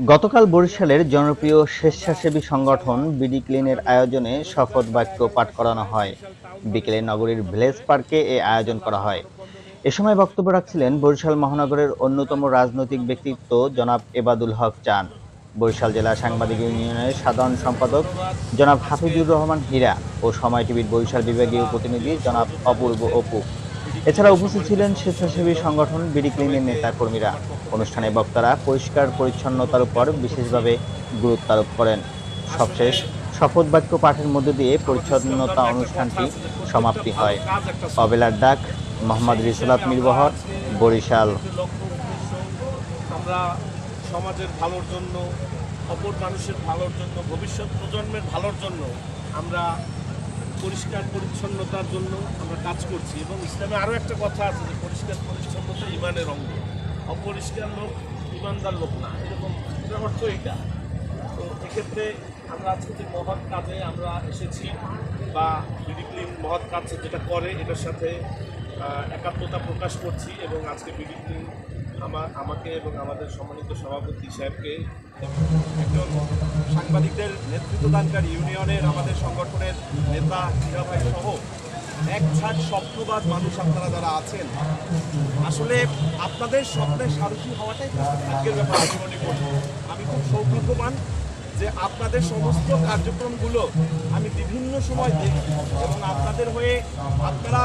গতকাল বরিশালের জনপ্রিয় স্বেচ্ছাসেবী সংগঠন বিডি ক্লিনের আয়োজনে শপথ বাক্য পাঠ করানো হয়। বিকেলে নগরীর ভিলেজ পার্কে এ আয়োজন করা হয়। এ সময় বক্তব্য রাখছিলেন বরিশাল মহানগরের অন্যতম রাজনৈতিক ব্যক্তিত্ব জনাব এবাদুল হক চান, বরিশাল জেলা সাংবাদিক ইউনিয়নের সাধারণ সম্পাদক জনাব হাফিজুর রহমান হীরা ও সময় টিভির বরিশাল বিভাগীয় প্রতিনিধি জনাব অপূর্ব অপু। এছাড়া উপস্থিত ছিলেন স্বেচ্ছাসেবী সংগঠন বিডি ক্লিনের নেতা কর্মীরা। অনুষ্ঠানে বক্তারা পরিষ্কার পরিচ্ছন্নতার উপর বিশেষভাবে গুরুত্ব আরোপ করেন। সবশেষ শপথ বাক্য পাঠের মধ্য দিয়ে পরিচ্ছন্নতা অনুষ্ঠানটি সমাপ্তি হয়। অবেলার ডাক, মোহাম্মদ রিসালাত মিরবহর, বরিশাল। আমরা সমাজের ভালোর জন্য, অপর মানুষের ভালোর জন্য, ভবিষ্যৎ প্রজন্মের ভালোর জন্য আমরা পরিষ্কার পরিচ্ছন্নতার জন্য আমরা কাজ করছি। এবং ইসলামে আরও একটা কথা আছে যে পরিষ্কার পরিচ্ছন্নতা ইমানের অঙ্গ। অপরিষ্কার লোক ইমানদার লোক না, এটার অর্থ এটা। তো এক্ষেত্রে আমরা আজকে যে মহৎ কাজে আমরা এসেছি বা বিডি ক্লিন মহৎ কাজ যেটা করে এটার সাথে একাত্মতা প্রকাশ করছি। এবং আজকে বিডি ক্লিন আমাকে এবং আমাদের সম্মানিত সভাপতি সাহেবকে, একজন সাংবাদিকদের নেতৃত্বদানকারী ইউনিয়নের আমাদের সংগঠনের নেতা হীরা ভাই সহ এক ঝাঁক স্বপ্নবাদ মানুষ আপনারা যারা আছেন, আসলে আপনাদের স্বপ্নের সারথি হওয়াটাই ভাগ্যের ব্যাপার। আমি মনে করি আমি খুব সৌভাগ্যবান যে আপনাদের সমস্ত কার্যক্রমগুলো আমি বিভিন্ন সময় দেখি এবং আপনাদের হয়ে আপনারা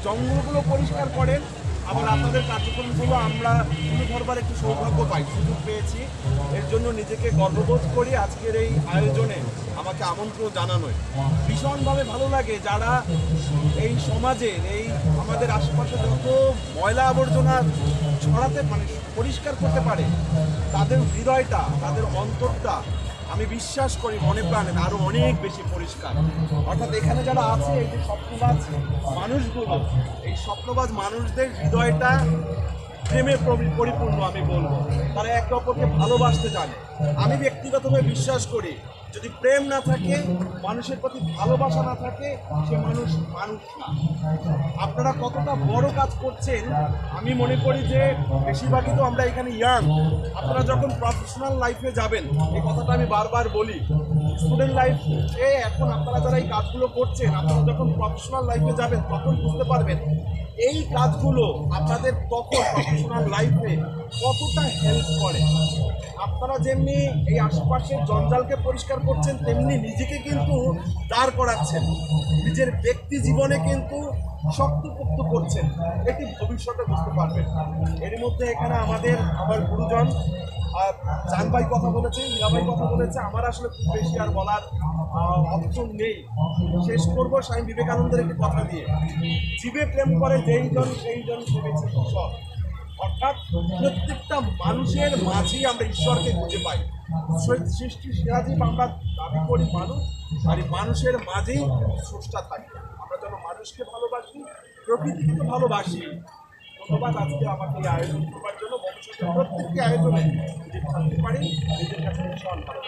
জঙ্গলগুলো পরিষ্কার করেন। আবার আপনাদের কার্যক্রমগুলো আমরা তুলে ধরবার একটু সৌভাগ্য পাই, সুযোগ পেয়েছি। এর জন্য নিজেকে গর্ববোধ করি। আজকের এই আয়োজনে আমাকে আমন্ত্রণ জানানোয় ভীষণভাবে ভালো লাগে। যারা এই সমাজের এই আমাদের আশেপাশে যত ময়লা আবর্জনা ছড়াতে পরিষ্কার করতে পারে, তাদের হৃদয়টা, তাদের অন্তরটা আমি বিশ্বাস করি মনে প্রাণে আরো অনেক বেশি পরিষ্কার। অর্থাৎ এখানে যারা আছে এই যে স্বপ্নবাজ মানুষগুলো, এই স্বপ্নবাজ মানুষদের হৃদয়টা প্রেমে পরিপূর্ণ। আমি বলবো তারা একে অপরকে ভালোবাসতে জানে। আমি ব্যক্তিগতভাবে বিশ্বাস করি যদি প্রেম না থাকে, মানুষের প্রতি ভালোবাসা না থাকে, সে মানুষ মানুষ না। আপনারা কতটা বড় কাজ করছেন আমি মনে করি যে বেশিরভাগই তো আমরা এখানে ইয়াং। আপনারা যখন প্রফেশনাল লাইফে যাবেন, এই কথাটা আমি বারবার বলি, স্টুডেন্ট লাইফে এখন আপনারা যারা এই কাজগুলো করছেন, আপনারা যখন প্রফেশনাল লাইফে যাবেন তখন বুঝতে পারবেন এই কাজগুলো আপনাদের তখন প্রফেশনাল লাইফে কতটা হেল্প করে। আপনারা যেমনি এই আশেপাশের জঞ্জালকে পরিষ্কার করছেন, তেমনি নিজেকে কিন্তু দাঁড় করাচ্ছেন, নিজের ব্যক্তি জীবনে কিন্তু শক্তপোক্ত করছেন। এটি ভবিষ্যতে বুঝতে পারবেন। এর মধ্যে এখানে আমার গুরুজন চান ভাই কথা বলেছে, হীরা ভাই কথা বলেছে। আমার আসলে খুব বেশি আর বলার অপশন নেই। শেষ করবো স্বামী বিবেকানন্দের একটি কথা দিয়ে, জীবে প্রেম করে যেইজন সেইজন ভেবেছে ঈশ্বর। অর্থাৎ প্রত্যেকটা মানুষের মাঝেই আমরা ঈশ্বরকে খুঁজে পাই। সৃষ্টি সেরা জীব আমরা দাবি করি মানুষ, আর এই মানুষের মাঝেই স্রষ্টা থাকে। আমরা যেন মানুষকে ভালোবাসি, প্রকৃতিকে ভালোবাসি। ধন্যবাদ আজকে আমাকে এই আয়োজন করবার জন্য। ভবিষ্যতে প্রত্যেকটি আয়োজনে যদি থাকতে পারি, নিজের কাছে ভীষণ ভালো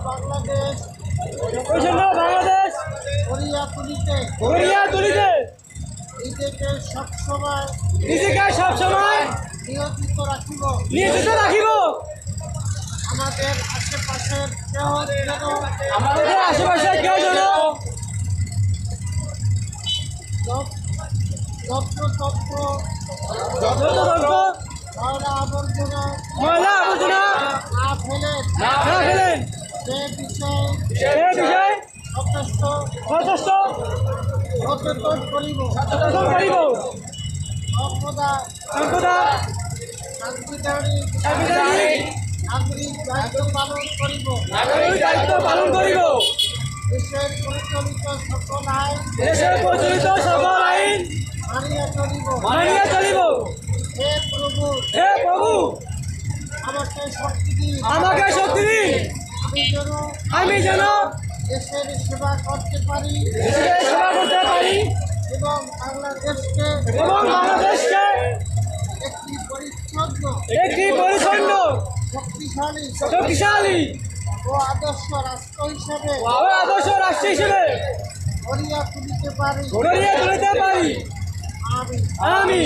বাংলাদেশ নিজেকে সবসময় নিয়োজিত রাখিব। আমাদের আশেপাশের কেউ যেন যত্রতত্র ময়লা আবর্জনা না ফেলেন, সে বিষয়ে যথেষ্ট সচেতন করিব। সর্বদা সাংবিধানিক নাগরিক দায়িত্ব পালন করিব। দেশের পরিচালিত সকল আইন মানিয়া চলিব। হে প্রভু আমাকে শক্তি দিন, আমি যেন দেশের সেবা করতে পারি এবং বাংলাদেশকে একটি পরিচ্ছন্ন শক্তিশালী শক্তিশালী ও আদর্শ রাষ্ট্র হিসেবে ও আদর্শ রাষ্ট্র হিসেবে গড়িয়া তুলিতে পারি গড়িয়ে তুলতে পারি আমি আমি